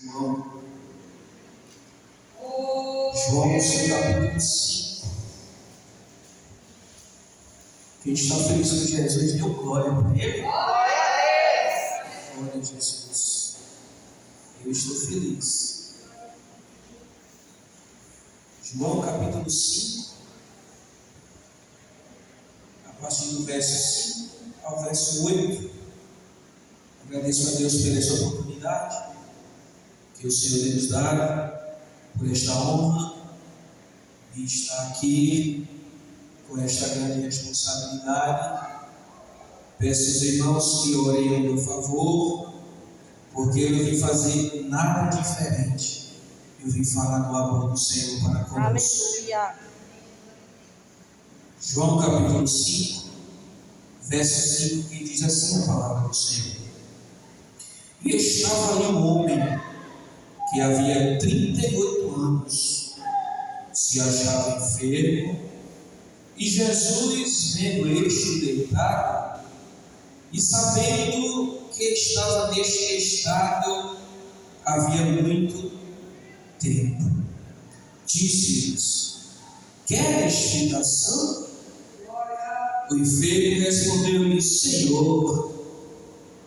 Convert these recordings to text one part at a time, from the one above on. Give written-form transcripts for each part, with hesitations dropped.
João, capítulo 5. Quem está feliz com Jesus, deu glória para ele. Glória a Jesus. Eu estou feliz. João, capítulo 5, a partir do verso 5 ao verso 8. Agradeço a Deus pela essa oportunidade que o Senhor tem nos dado, por esta honra de estar aqui com esta grande responsabilidade. Peço aos irmãos que orem a meu favor, porque eu não vim fazer nada diferente. Eu vim falar do amor do Senhor para conosco. Aleluia. João capítulo 5, verso 5, que diz assim a palavra do Senhor. E estava ali um homem que havia 38 anos, se achava enfermo, e Jesus, vendo este deitado, e sabendo que estava neste estado havia muito tempo, disse-lhes: queres explicação? O enfermo respondeu-lhe: Senhor,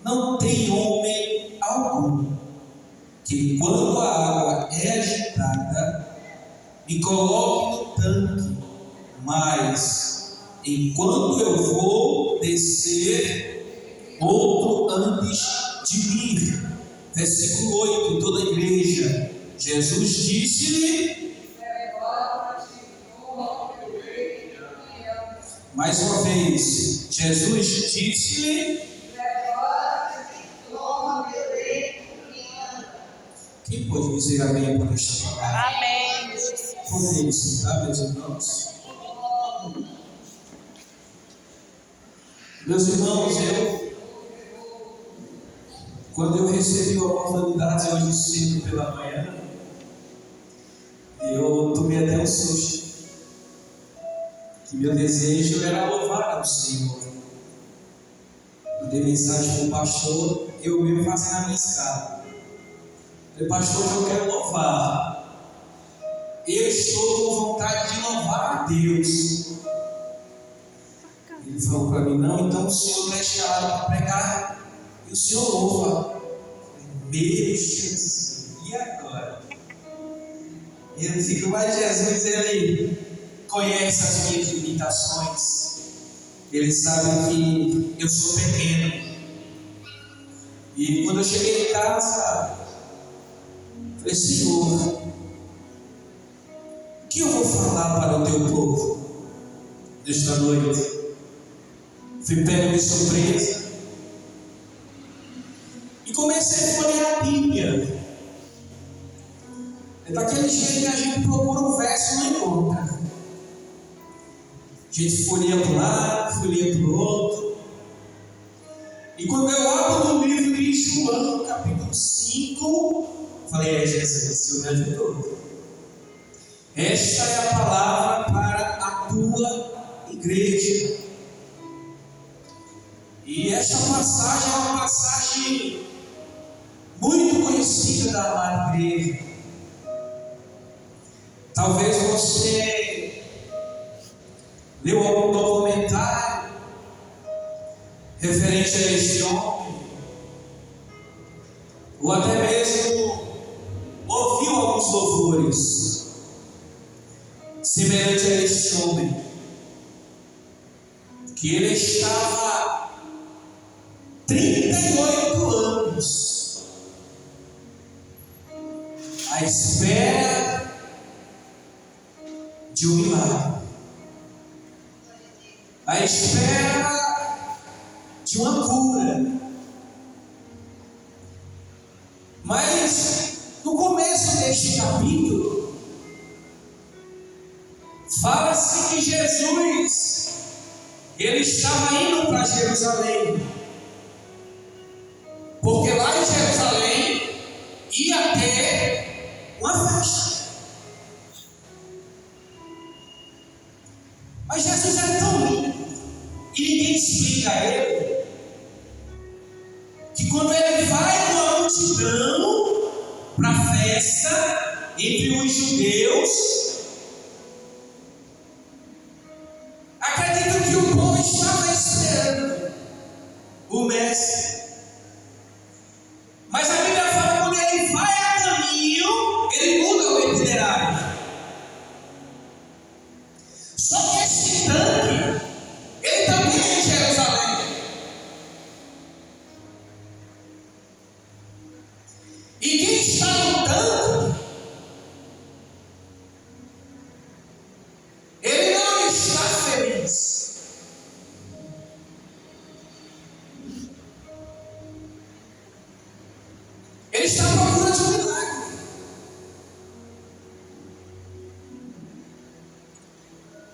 não tem homem algum que, quando a água é agitada, me coloque no tanque, mas enquanto eu vou descer, outro antes de mim. Versículo 8, toda a igreja. Jesus disse-lhe, mais uma vez, Jesus disse-lhe, quem pode dizer amém por esta palavra? Amém. Podemos sentar, meus irmãos? Meus irmãos, quando eu recebi a oportunidade hoje cedo pela manhã, eu tomei até um susto, que meu desejo era louvar ao Senhor. Eu dei mensagem para o pastor, eu mesmo fazendo a minha escala. Eu falei: pastor, eu quero louvar. Eu estou com vontade de louvar a Deus. Ele falou para mim: não, então o Senhor vai escalar para pregar e o Senhor louva. Meu Jesus, e agora? Eu digo: mas Jesus, Ele conhece as minhas limitações, Ele sabe que eu sou pequeno. E quando eu cheguei em casa, falei: Senhor, o que eu vou falar para o teu povo nesta noite? Fui pego de surpresa e comecei a folhear a Bíblia. É daquele jeito que a gente procura um verso e não encontra. A gente folheia para um lado, folheia para o outro. E quando eu abro no livro de João, capítulo 5, falei: Jesus, o Senhor me ajudou. Esta é a palavra para a tua igreja. E esta passagem é uma passagem muito conhecida da amada igreja. Talvez você leu algum documentário referente a este homem, ou até mesmo ouviu alguns louvores semelhante a este homem, que ele estava 38 anos à espera de um milagre, à espera de uma cura. Mas no começo deste capítulo fala-se que Jesus, ele estava indo para Jerusalém, porque lá em Jerusalém ia ter uma festa. Mas Jesus era tão lindo, e ninguém explica a ele, que quando ele vai com a multidão para a festa entre os judeus. Acredito que o povo estava esperando o mestre. Mas a Bíblia fala que quando ele vai a caminho, ele muda o itinerário. Só que este tanque, ele também é em Jerusalém. E quem está no tanque, ele não está feliz. Ele está à procura de um milagre.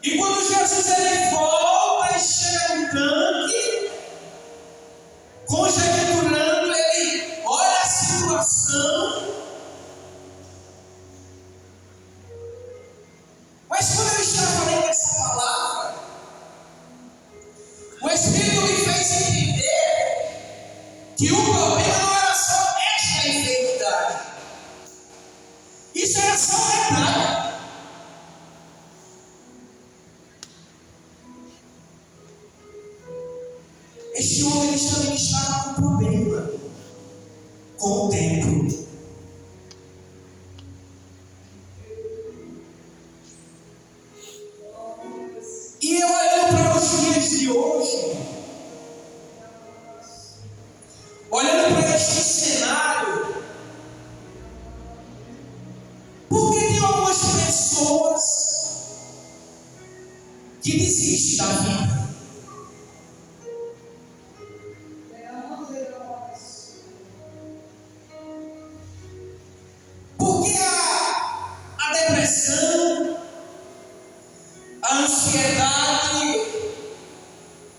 E quando Jesus ele volta e chega no tanque, conjecturando, ele olha a situação. Mas quando eu estava lendo essa palavra, o Espírito me fez entender que o problema não era só esta enfermidade. Isso era só um detalhe. Este homem ele também estava com problema com o tempo. E eu olhando para os dias de hoje, olhando para este cenário, porque tem algumas pessoas que desistem da vida. Porque a depressão, a ansiedade,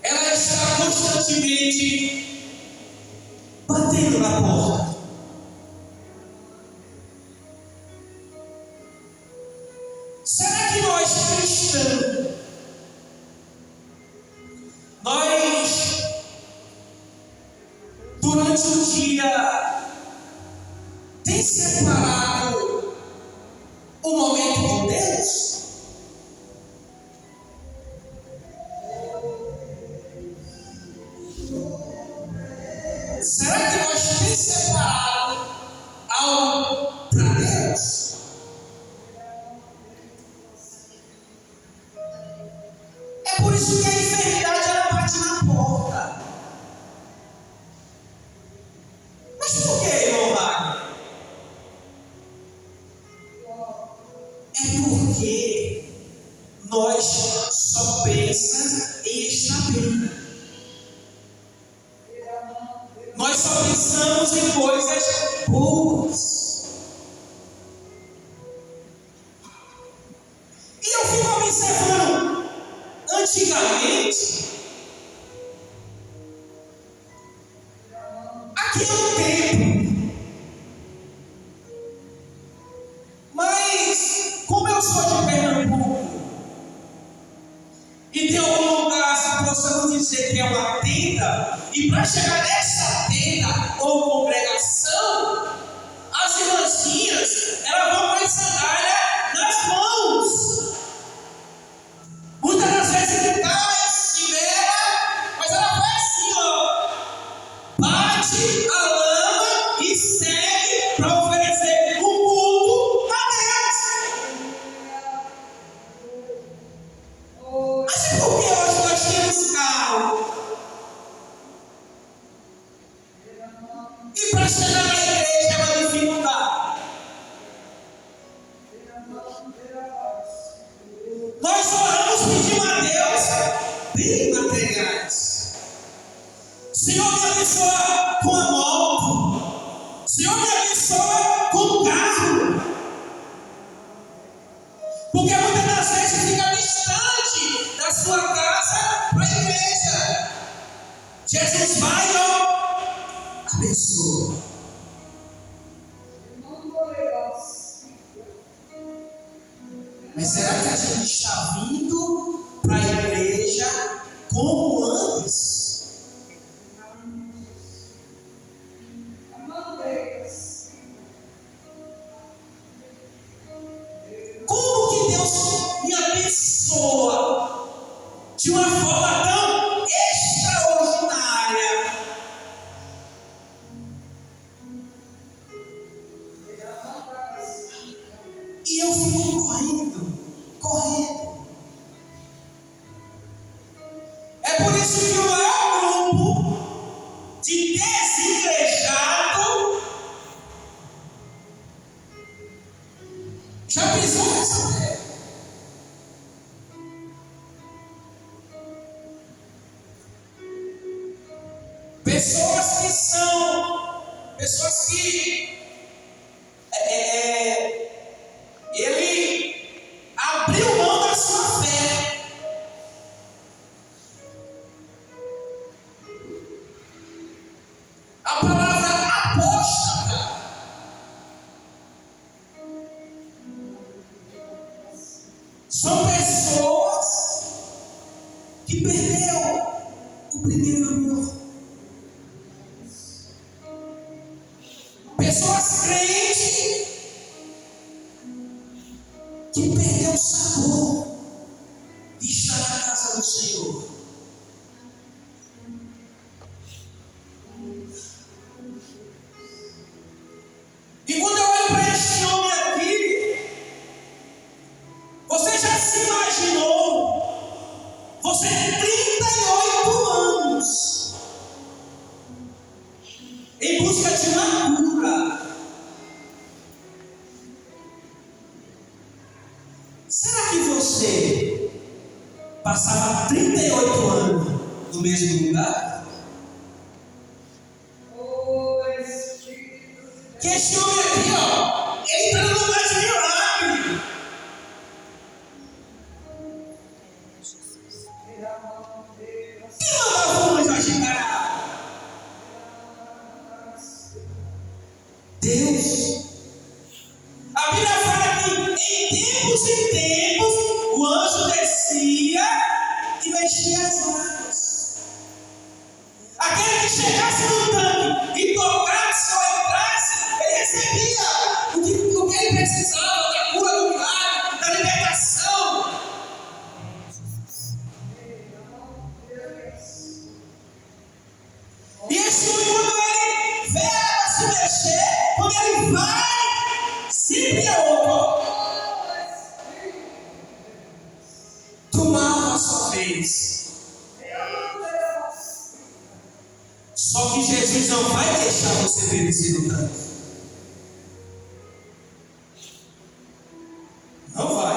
ela está constantemente batendo na porta. Será que nós cristãos, nós durante o dia tem separado o momento com Deus? Será que nós temos separado algo para Deus? É por isso que a enfermidade ela bate na porta. Mas por que, irmão Wagner? É porque nós só pensamos em estar bem. Nós só pensamos em coisas boas. E eu fico observando, antigamente, aqui é um tempo. Mas, como eu sou de Pernambuco, e tem algum lugar que possamos dizer que é uma tenda, e para chegar nessa tenda ou congregação, as irmãzinhas, elas vão com a sandália nas mãos. Muitas das vezes ele cai, se mela, mas ela vai assim, ó, bate a lama e segue para oferecer o culto a Deus. Mas por que hoje nós temos carro? E para chegar na igreja é uma dificuldade. Nós oramos pedindo a Deus bem materiais. Senhor, me abençoa com a moto. Senhor, me abençoa com o carro. Porque muitas das vezes fica distante da sua casa para a igreja. Jesus vai, ó, abençoa. Mas será que a gente está vindo para a igreja como antes? penso que o maior grupo de desigrejado já pisou nessa terra. Pessoas que ele abriu mão da sua fé. A palavra apóstata são pessoas que perderam o primeiro amor. Pessoas crentes que perderam o sabor de estar na casa do Senhor. E quando eu olho para este homem aqui, você já se imaginou? Você tem 38 anos em busca de uma cura. Será que você passava 38 anos no mesmo lugar? Que esse homem aqui, ó, ele está no lugar de milagre. Quem mandava o anjo agitar? Deus. A Bíblia fala que em tempos e tempos o anjo descia e mexia as águas. Aquele que chegasse no tanque e tocasse ou entrasse, ele recebia o que ele precisava, da cura, do milagre, da libertação. E esse homem, quando ele vê ela se mexer, quando ele vai, sempre é outro. Tomava a sua vez. Só que Jesus não vai deixar você perecer no tanque. Não vai.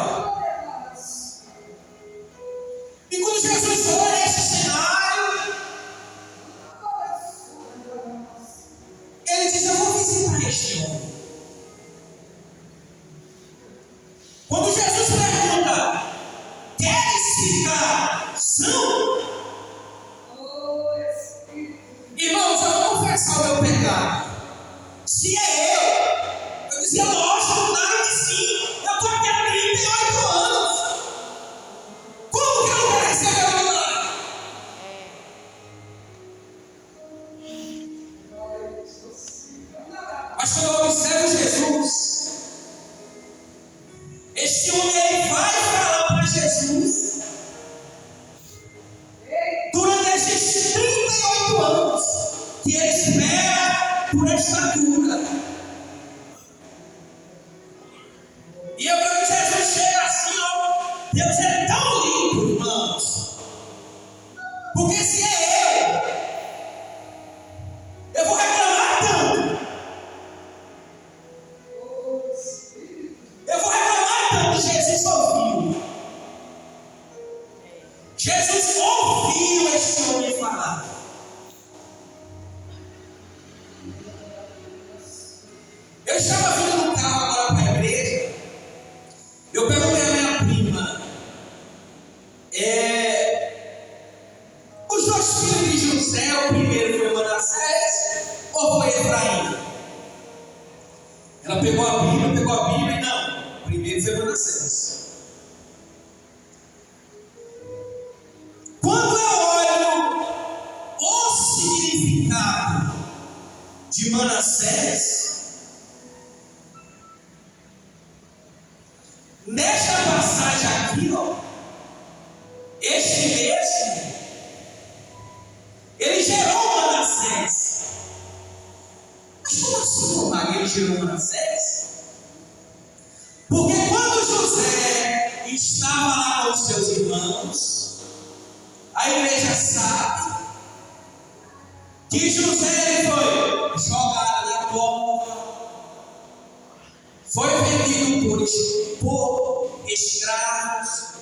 E quando Jesus olha esse cenário, ele diz: eu vou visitar este homem. Quando Jesus pergunta: queres ficar são? Irmãos, eu vou confessar o meu pecado. Se é eu dizia: lógico, claro que sim. Eu estou aqui há 38 anos. Como que eu não vou receber o milagre? Mas quando eu observo Jesus, este homem ele vai falar para Jesus durante esses 38 anos que ele espera por esta cura. E eu vejo Jesus chega assim, ó, Deus é tão lindo, irmãos. Porque se é eu vou reclamar tanto. Eu vou reclamar tanto. Jesus ouviu. Jesus ouviu este homem falar. Eu estava vindo no carro agora para a igreja. Eu perguntei à minha prima: os dois filhos de José, o primeiro foi Manassés ou foi Efraim? Ela pegou a Bíblia e não, o primeiro foi Manassés. Quando eu olho o significado de Manassés, nesta passagem aqui, ó, este mesmo, ele gerou Manassés. Mas como assim, Maria, ele gerou Manassés? Porque quando José estava lá com os seus irmãos, A igreja sabe que José foi jogado na cova, foi vendido por escravos,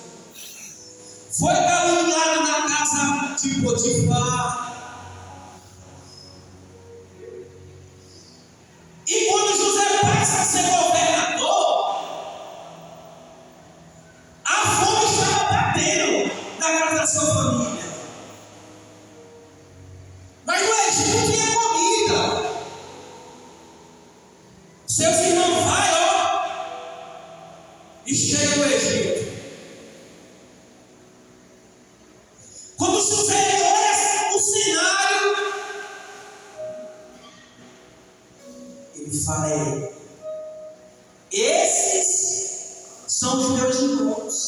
foi caluniado na casa de Potifar. E quando José passa a ser governador, a fome estava batendo na casa da sua família. Mas no Egito tinha comida. Seus irmãos vai, e chega no Egito. Quando José olha o cenário, ele fala: esses são os meus irmãos.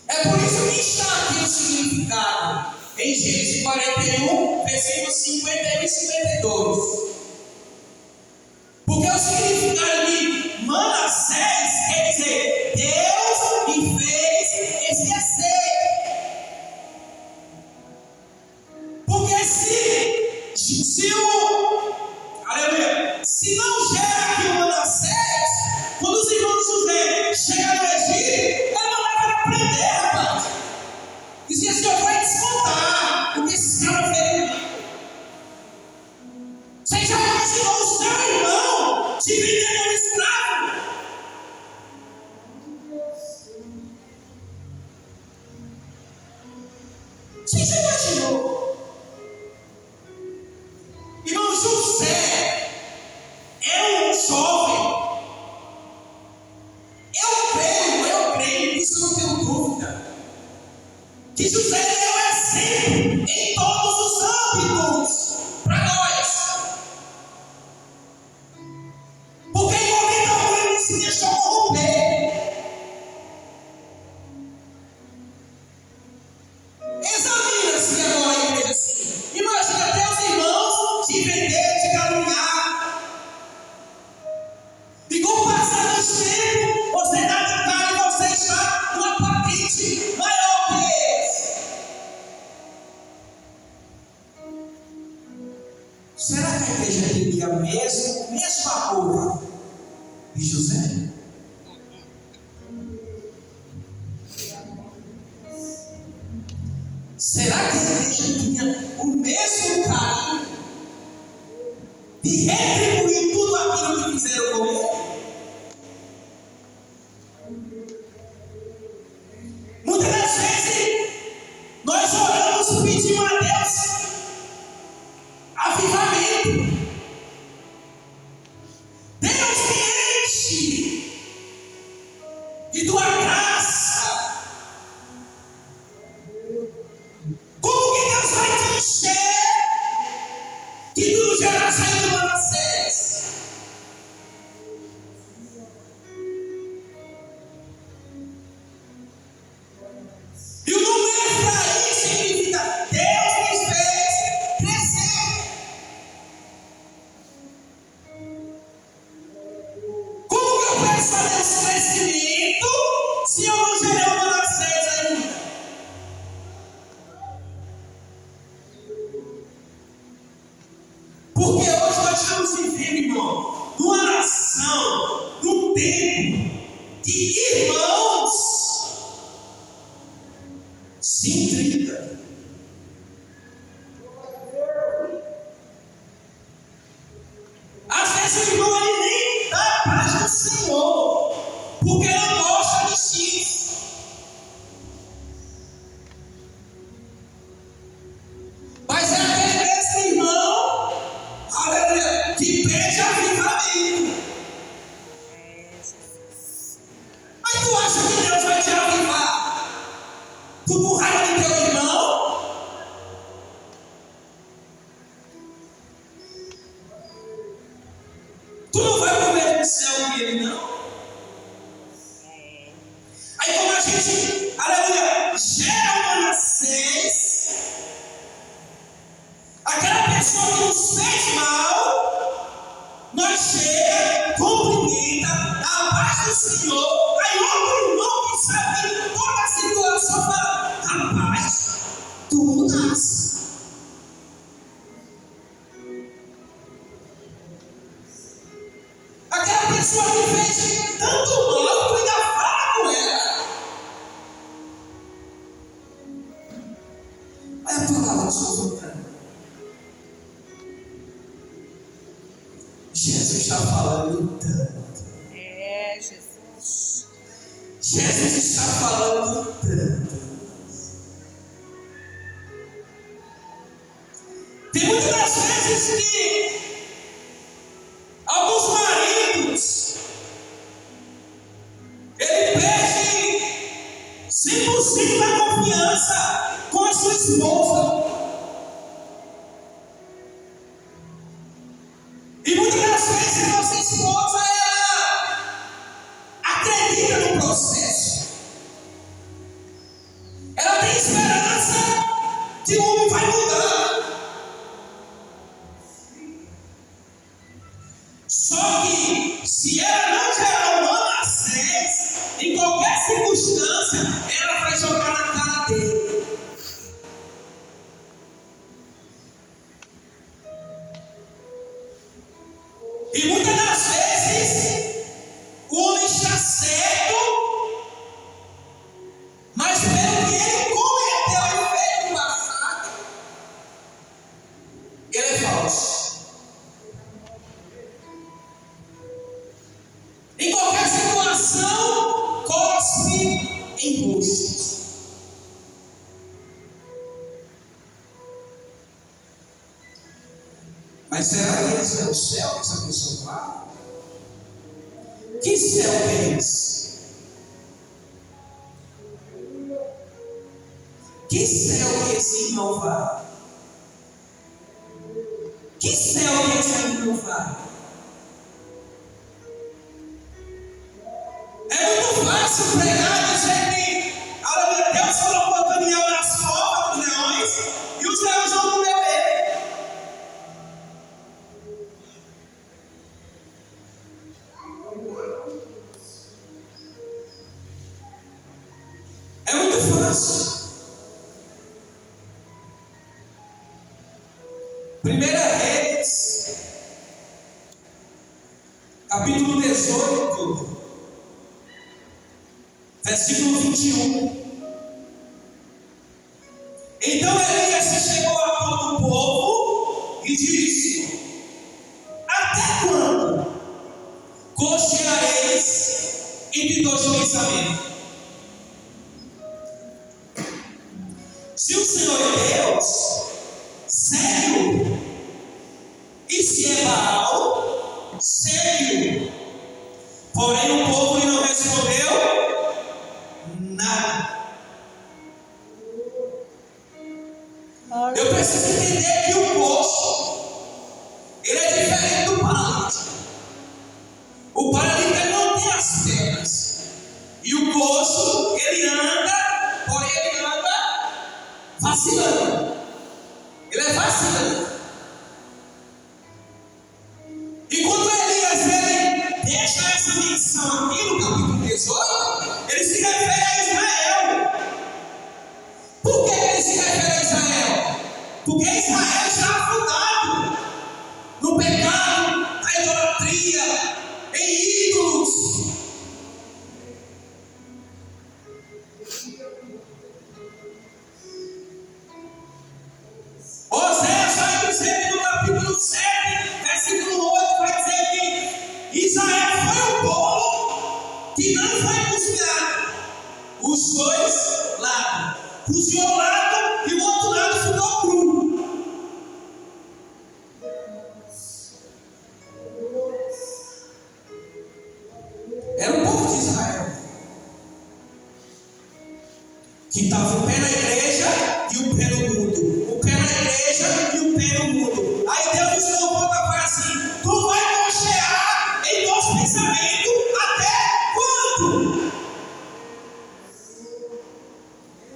É por isso que está aqui o significado em Gênesis 41, versículos 51 e 52. Porque o significado de Manassés quer dizer: Deus me fez esquecer. Porque se não gera aqui o Manassés, quando os irmãos de José chegam no Egito, ele não vai aprender, rapaz. Dizia assim: eu vou descontar o que esses caras fez. Você já imaginou o seu irmão te vender como escravo? Você já imaginou? Irmão, José é um jovem. Eu creio, isso não tenho dúvida, que José é um exemplo em todos os âmbitos para nós. Porque em momento algum ele se deixou corromper. Examina-se agora, igreja, assim. Imagina até os irmãos te vender, te caluniar. E com o passar dos tempos, você dá de cara e você está numa patente maior que eles. Será que a igreja teria a mesma cor de José? Será que a igreja tinha o mesmo carinho de retribuir tudo aquilo que fizeram com ele? Muitas das vezes nós oramos pedindo a Deus avivamento. Deus me enche de tua graça. Como que Deus vai te encher que tu já era saído do Manassés? E o nome Efraim significa Deus me fez crescer. Como que eu peço a Deus crescimento se eu não gerei o Manassés ainda? Porque hoje nós estamos vivendo, irmão, numa nação, num tempo de irmãos se intriga. Às vezes o irmão ele nem dá a paz do Senhor, porque não gosta de X. Mas é aquele mesmo irmão, aleluia, que pede avivamento. Mas tu acha que Deus vai te avivar? Tu com raiva de teu irmão? Tu não vai comer no céu que ele não? Aí como a gente, aleluia, gera o Manassés, aquela pessoa que nos fez mal, nós chega, cumprimenta, dá a paz do Senhor, aí outro irmão que sabe que toda pessoa que fez tanto mal, tu ainda fala com ela. Olha a palavra do Senhor voltando. Jesus está falando tanto. Jesus. Jesus está falando tanto. Tem muitas das vezes que alguns maridos ele perde 100% da confiança com a sua esposa. E muitas das vezes nossa esposa ela acredita no processo. Ela tem esperança que o homem vai mudar. Só que se ela não gerar um acesso, em qualquer circunstância, ela vai jogar na cara dele. E muitas das vezes o homem está certo, mas pelo que ele cometeu e fez no passado, ele é falso. Em qualquer situação, cospe em rosto. Mas será que esse é o céu que essa pessoa fala? Que céu é esse? Que céu que esse irmão vai? Que céu que esse irmão vai? É muito fácil pregar e dizer que a Deus colocou Daniel nas covas dos leões e os leões não comeu ele. É muito fácil. Primeira Reis, capítulo 18. Versículo 21. Então Elias se chegou a todo o povo e disse: até quando cocheareis entre dois pensamentos? Se o Senhor é Deus, segue-o. E se é Baal, segue-o. Porém o povo lhe não respondeu nada. Eu preciso entender que o coxo ele é diferente do paralítico. O paralítico ele não tem as pernas. E o coxo ele anda, porém ele anda vacilando. Ele é vacilante. E quando Elias ele deixa essa menção aqui no capítulo 18, ele se refere a Israel. Por que ele se refere a Israel? Porque Israel está afundado no pecado, na idolatria, em ídolos. Oséias vai dizer no capítulo 7, versículo 8, vai dizer que Israel foi o povo que não foi cozinhado. Os dois lados. Cozinhou um lado e o outro lado ficou cru. Era o povo de Israel que estava o pé na igreja e o pé no mundo. O pé na igreja e o pé no mundo. Aí Deus nos colocou para falar assim: tu vai cochear em dois pensamentos até quando?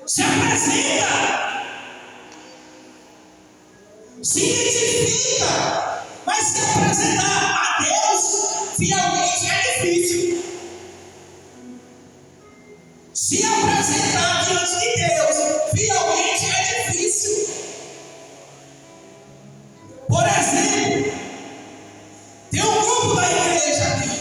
Se apresenta, se identifica, mas se apresentar a Deus fielmente é difícil. Se apresentar diante de Deus fielmente é difícil. Por exemplo, tem um grupo da igreja aqui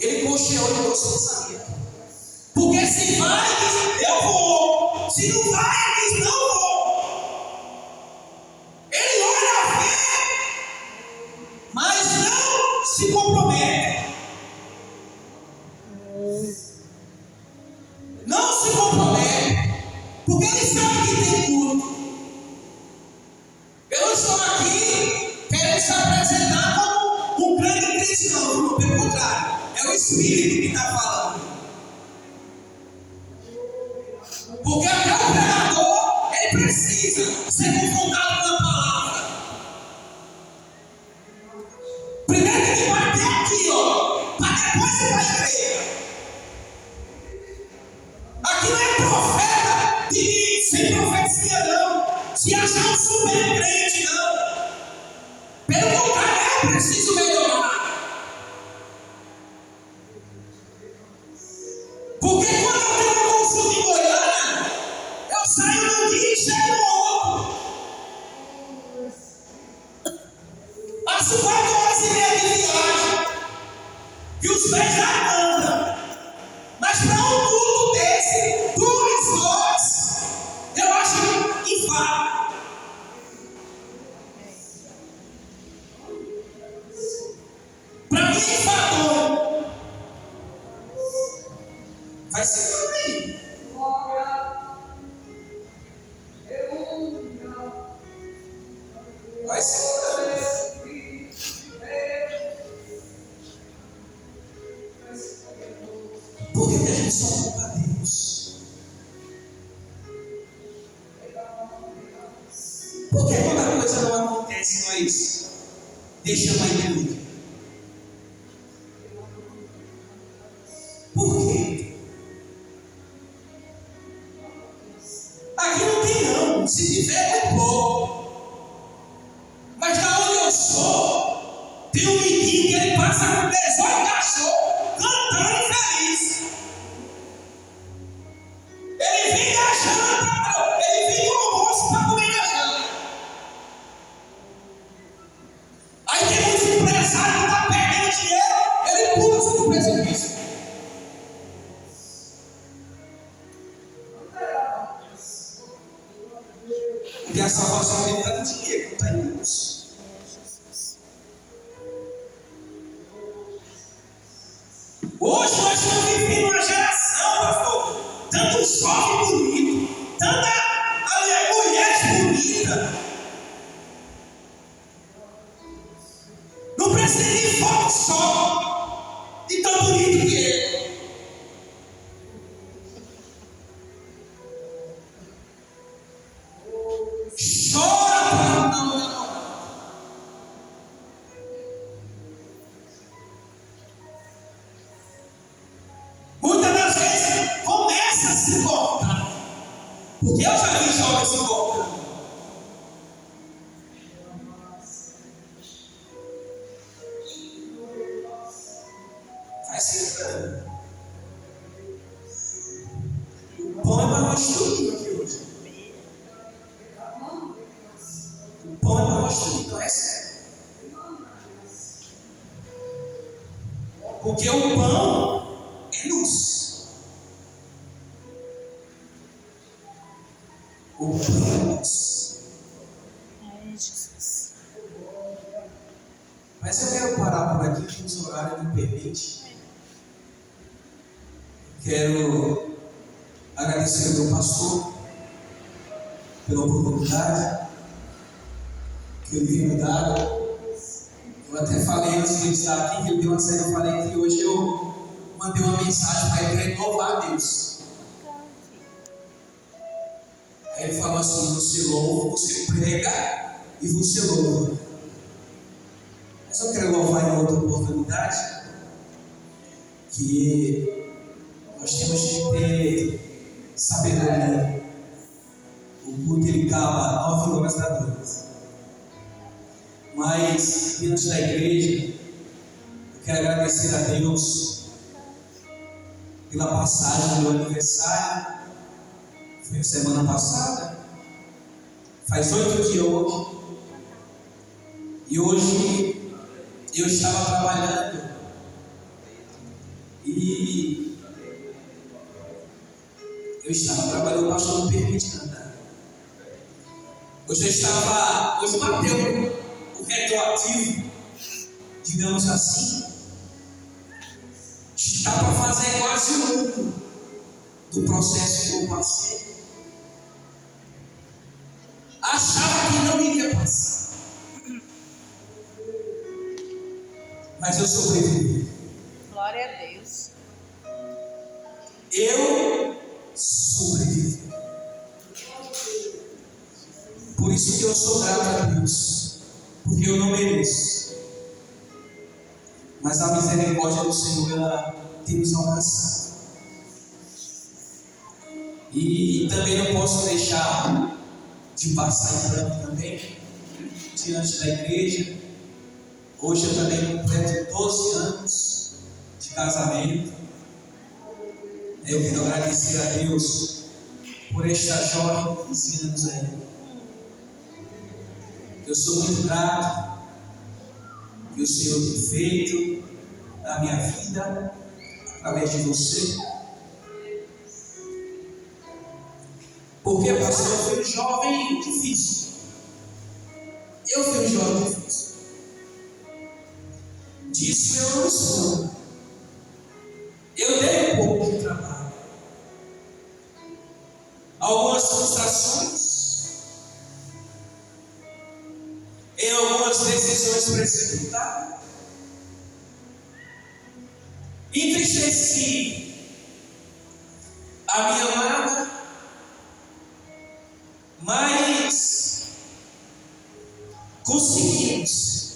Ele cocheou de nosso pensamento. Porque se vai, ele diz, eu vou. Se não vai, ele diz, não vou. Ele olha a fé, mas não se compromete. Não se compromete. Porque ele sabe que tem culto. Eu não estou aqui querendo se apresentar como um grande cristão. Pelo contrário, é o Espírito que está falando. Porque até o pregador, ele precisa ser confrontado com a palavra. Primeiro tem que bater aqui, para depois ir para a igreja. Aqui não é profeta sem profecia, não. Se achar um super crente, não. Pelo contrário, eu preciso melhorar. Porque quando eu tenho uma consulta em Goiânia, eu saio num dia e chego no outro. Passo 4 horas e meia de viagem. E os pés já andam. Mas para um culto desse, 2 horas, eu acho que vale. Para mim, fator vai ser por aí. Vai ser por aí. Por que a gente só culpa Deus? Por que quando a coisa não acontece, nós deixamos a igreja? Por quê? Aqui não tem não. Se tiver, é pouco. Mas da onde eu sou, tem um menino que ele passa com 18 cachorros, cantando e feliz. Ele vem da janta, ele vem do almoço para comer na janta. Aí tem muitos empresários que estão perdendo dinheiro, ele pula sobre o precipício. Porque a salvação dele está no dinheiro, não está em Deus. Hoje nós estamos vivendo uma geração, pastor, tanto jovem bonito, tanta mulher bonita. Não precisa de foto só, de tão bonito que é. Chora para não namorar. Muitas das vezes começa a se cortar. Porque eu já vi jovens se cortando. Vai se cortando. O pão é para nós tudo aqui hoje. O pão é para nós tudo, então é sério. Porque o pão é luz. O pão é luz. Mas eu quero parar por aqui, que os horários me permitem. Quero agradecer ao meu pastor pela oportunidade que ele veio me dar. Eu até falei antes de estar aqui, que ele deu uma cena, eu falei que hoje eu mandei uma mensagem para ele para louvar a Deus. Aí ele falou assim: você louva, você prega e você louva. Mas eu quero louvar em outra oportunidade, que nós temos que ter sabedoria. O culto ele acaba 9 horas da noite. Mas, diante da igreja, eu quero agradecer a Deus pela passagem do aniversário. Foi a semana passada. Faz 8 dias hoje. E hoje eu estava trabalhando E eu estava trabalhando, o pastor não permite cantar. Hoje bateu o retroativo, digamos assim, está para fazer quase um ano do processo que eu passei. Achava que não iria passar, mas eu sobrevivi. Glória a Deus. Eu sobrevivi. Por isso que eu sou grato a Deus, porque eu não mereço, mas a misericórdia do Senhor, ela tem nos alcançado. E também não posso deixar de passar em branco também diante da igreja. Hoje eu também completo 12 anos de casamento. Eu quero agradecer a Deus por esta jovem de 15 anos aí. Eu sou muito grato que o Senhor tem feito na minha vida através de você. Porque, pastor, eu fui um jovem difícil. Eu fui um jovem difícil. Disso eu não sou. Eu dei um pouco de trabalho. Algumas frustrações. Em algumas decisões precipitadas. Entristeci a minha amada, mas conseguimos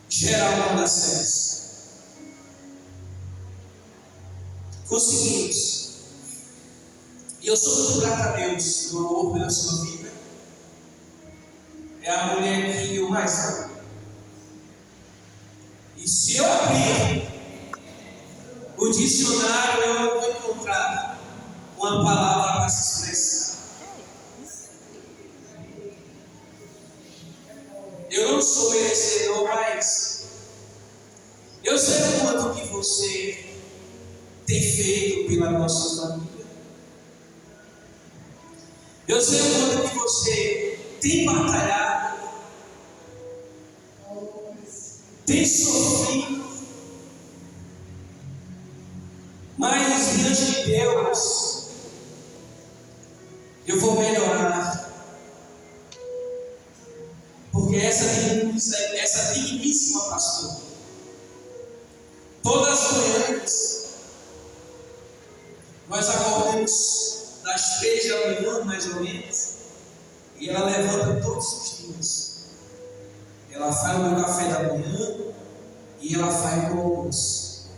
gerar uma das séries. Conseguimos. E eu sou muito grato a Deus do amor pela sua vida. É a mulher que eu mais amo. E se eu abrir o dicionário, eu não vou encontrar uma palavra para se expressar. Eu não sou merecedor, mas eu sei o quanto que você tem feito pela nossa família. Eu sei o quanto que você tem batalhado, tem sofrido, mas diante de Deus eu vou melhorar, porque essa digníssima pastora, todas as manhãs nós acordamos das 3 da manhã, mais ou menos, e ela levanta todos os dias. Ela faz o meu café da manhã e ela faz o meu almoço.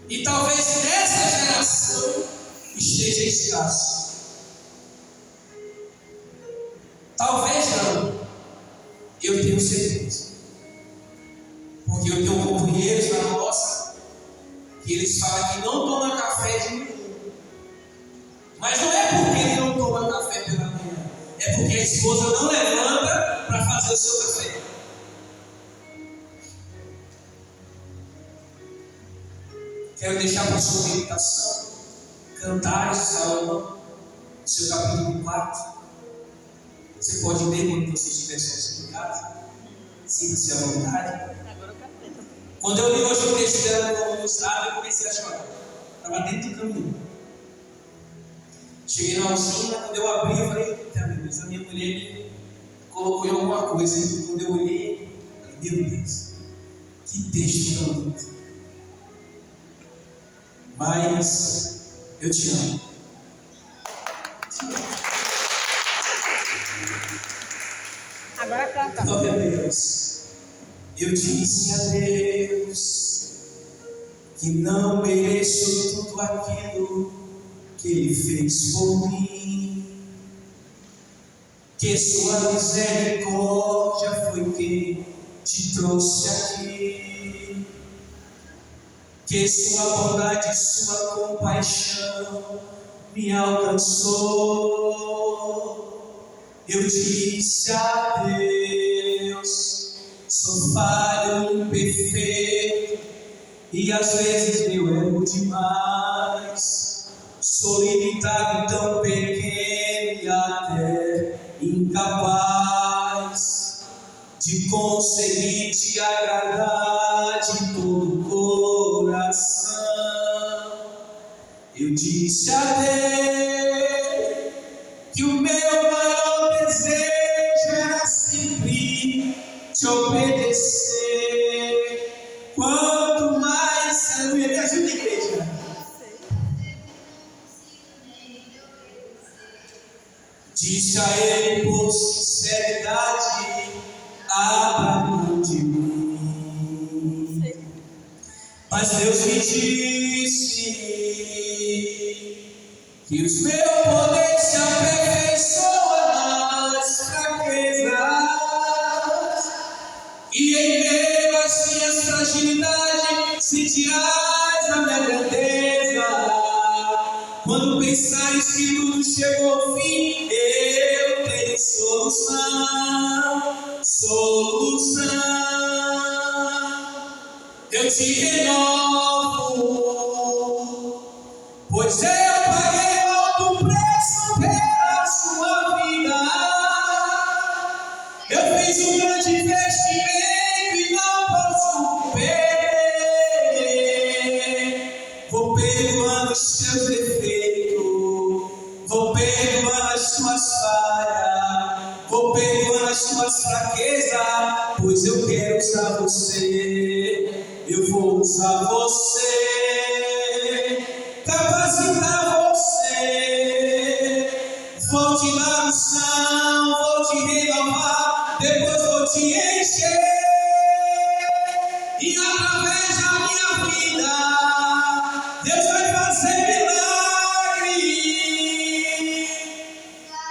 E talvez nessa geração esteja escasso. Talvez não. Eu tenho certeza. Porque eu tenho companheiros na nossa que eles falam que não tomam café de manhã. Mas não é porque ele não toma café pela manhã, é porque a esposa não levanta para fazer o seu café. Quero deixar para a sua meditação Cantares de Salomão, seu capítulo 4. Você pode ler quando você estiver sozinho em casa. Sinta-se à vontade. Quando eu li hoje o texto dela no estado, eu comecei a chorar. Estava dentro do caminho. Cheguei na usina, quando eu abri, eu falei, eita, meu Deus, a minha mulher me colocou em alguma coisa. E quando eu olhei, eu falei, meu Deus, que texto tão lindo. Mas eu te amo. Agora canta. Glória a Deus. Eu disse a Deus que não mereço tudo aquilo que Ele fez por mim, que Sua misericórdia foi quem te trouxe aqui, que Sua bondade e Sua compaixão me alcançou. Eu disse a Deus, sou falho, imperfeito, E às vezes eu erro demais, sou limitado, tão pequeno e até incapaz de conseguir te agradar de todo o coração. Eu disse a Deus que o meu maior desejo era sempre te obedecer. Quanto mais eu me ajuda, igreja. Disse a ele por sinceridade: abra mão de mim. Mas Deus me disse que os meus poderes se aperfeiçoam nas fraquezas, e em meio às minhas fragilidades sentirás a minha grandeza. Quando pensares que tudo chegou ao fim, eu tenho solução. Eu te renovo, pois eu paguei alto preço pela sua vida. Eu fiz um grande investimento e não posso perder. Vou perdoando os teus defeitos, vou perdoando as tuas falhas, vou perdoando as tuas fraquezas, pois eu quero usar você. Eu vou usar você, capacitar você, vou te dar unção, vou te renovar, depois vou te encher, e através da minha vida, Deus vai fazer milagre,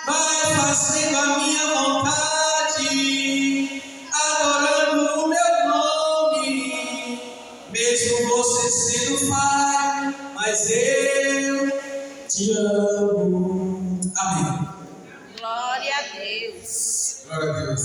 vai fazendo a minha vontade, adorando o meu nome, mesmo você sendo falho, mas eu te amo. Amém. Glória a Deus. Glória a Deus.